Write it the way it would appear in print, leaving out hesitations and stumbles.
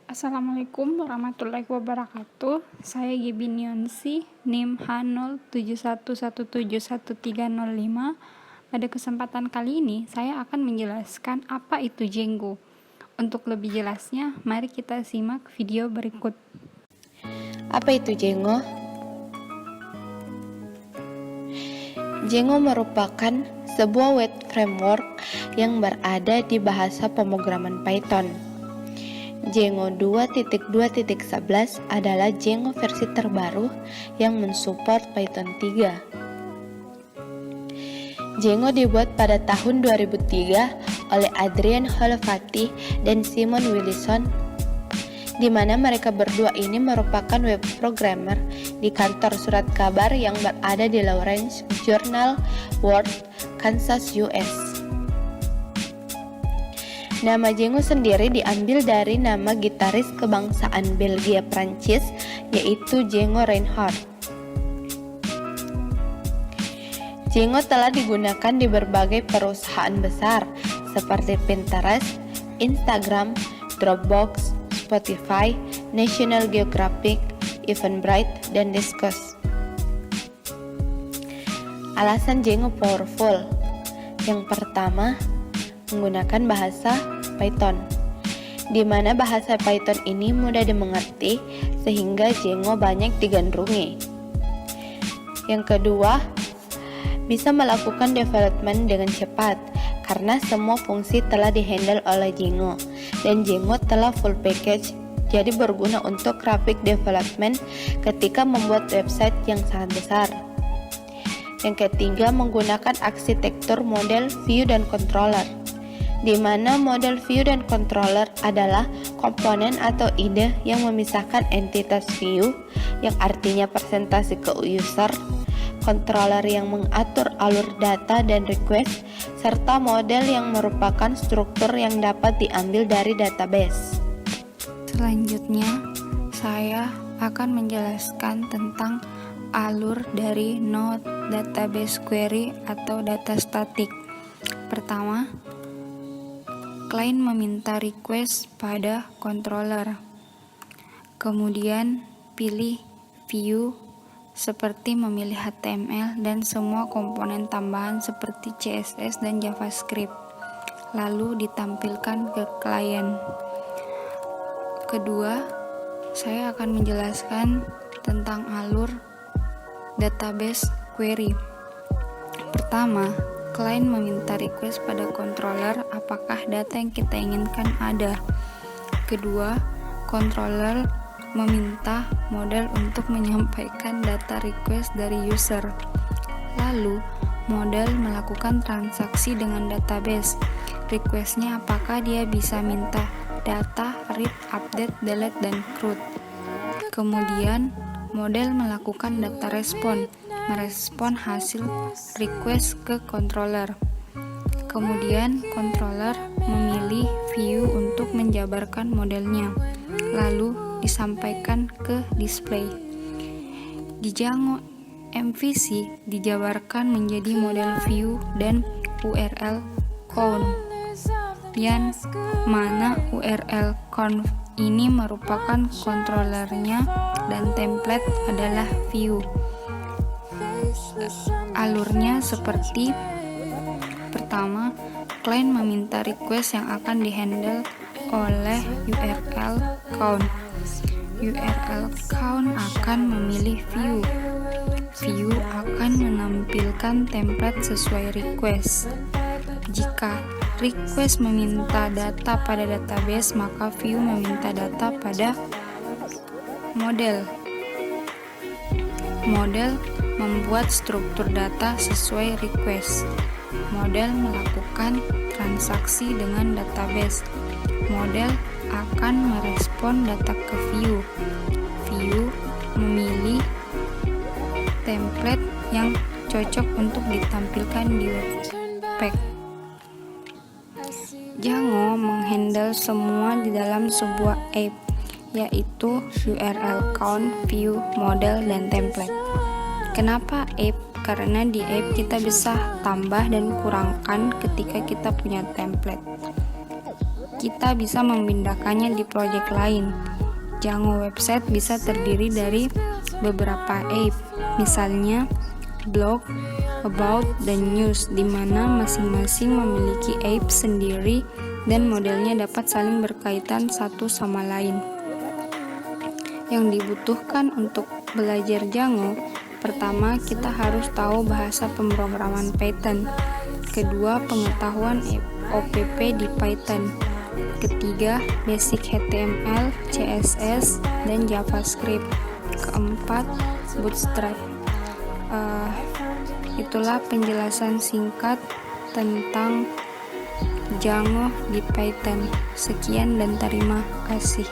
Assalamualaikum warahmatullahi wabarakatuh. Saya Gibi Nionsi, NIM H0711713005. Pada kesempatan kali ini, saya akan menjelaskan apa itu Django. Untuk lebih jelasnya, mari kita simak video berikut. Apa itu Django? Django merupakan sebuah web framework yang berada di bahasa pemrograman Python. Django 2.2.11 adalah Django versi terbaru yang mensupport Python 3. Django dibuat pada tahun 2003 oleh Adrian Holofati dan Simon Willison, di mana mereka berdua ini merupakan web programmer di kantor surat kabar yang berada di Lawrence Journal World, Kansas, US. Nama Django sendiri diambil dari nama gitaris kebangsaan Belgia Prancis, yaitu Django Reinhardt. Django telah digunakan di berbagai perusahaan besar seperti Pinterest, Instagram, Dropbox, Spotify, National Geographic, Eventbrite, dan Disqus. Alasan Django powerful. Yang pertama, menggunakan bahasa Python, di mana bahasa Python ini mudah dimengerti sehingga Django banyak digandrungi. Yang kedua, bisa melakukan development dengan cepat karena semua fungsi telah dihandle oleh Django, dan Django telah full package, jadi berguna untuk graphic development ketika membuat website yang sangat besar. Yang ketiga, menggunakan arsitektur model view dan controller, di mana model view dan controller adalah komponen atau ide yang memisahkan entitas view, yang artinya presentasi ke user, controller yang mengatur alur data dan request, serta model yang merupakan struktur yang dapat diambil dari database. Selanjutnya, saya akan menjelaskan tentang alur dari node database query atau data statik. Pertama, klien meminta request pada controller. Kemudian, pilih view seperti memilih HTML dan semua komponen tambahan seperti CSS dan JavaScript, lalu ditampilkan ke klien. Kedua, saya akan menjelaskan tentang alur database query. Pertama, klien meminta request pada controller apakah data yang kita inginkan ada. Kedua, controller meminta model untuk menyampaikan data request dari user. Lalu, model melakukan transaksi dengan database. Requestnya apakah dia bisa minta data, read, update, delete, dan CRUD. Kemudian, model melakukan data respon, merespon hasil request ke controller. Kemudian, controller memilih view untuk menjabarkan modelnya, lalu disampaikan ke display. Di Django MVC dijabarkan menjadi model view dan URL count, yang mana URL count ini merupakan controllernya dan template adalah view. Alurnya seperti pertama, klien meminta request yang akan dihandle oleh URL count. URL count akan memilih view. View akan menampilkan template sesuai request. Jika request meminta data pada database, maka view meminta data pada model. Model membuat struktur data sesuai request. Model melakukan transaksi dengan database. Model akan merespon data ke view. View memilih template yang cocok untuk ditampilkan di webpack. Django menghandle semua di dalam sebuah app, yaitu URL count, view, model, dan template. Kenapa app? Karena di app kita bisa tambah dan kurangkan ketika kita punya template. kita bisa memindahkannya di proyek lain. Django website bisa terdiri dari beberapa app, misalnya blog, about, dan news, di mana masing-masing memiliki app sendiri dan modelnya dapat saling berkaitan satu sama lain. Yang dibutuhkan untuk belajar Django, pertama kita harus tahu bahasa pemrograman Python. Kedua, pengetahuan OPP di Python. Ketiga, basic HTML, CSS, dan JavaScript. Keempat, Bootstrap. Itulah penjelasan singkat tentang Django di Python. Sekian dan terima kasih.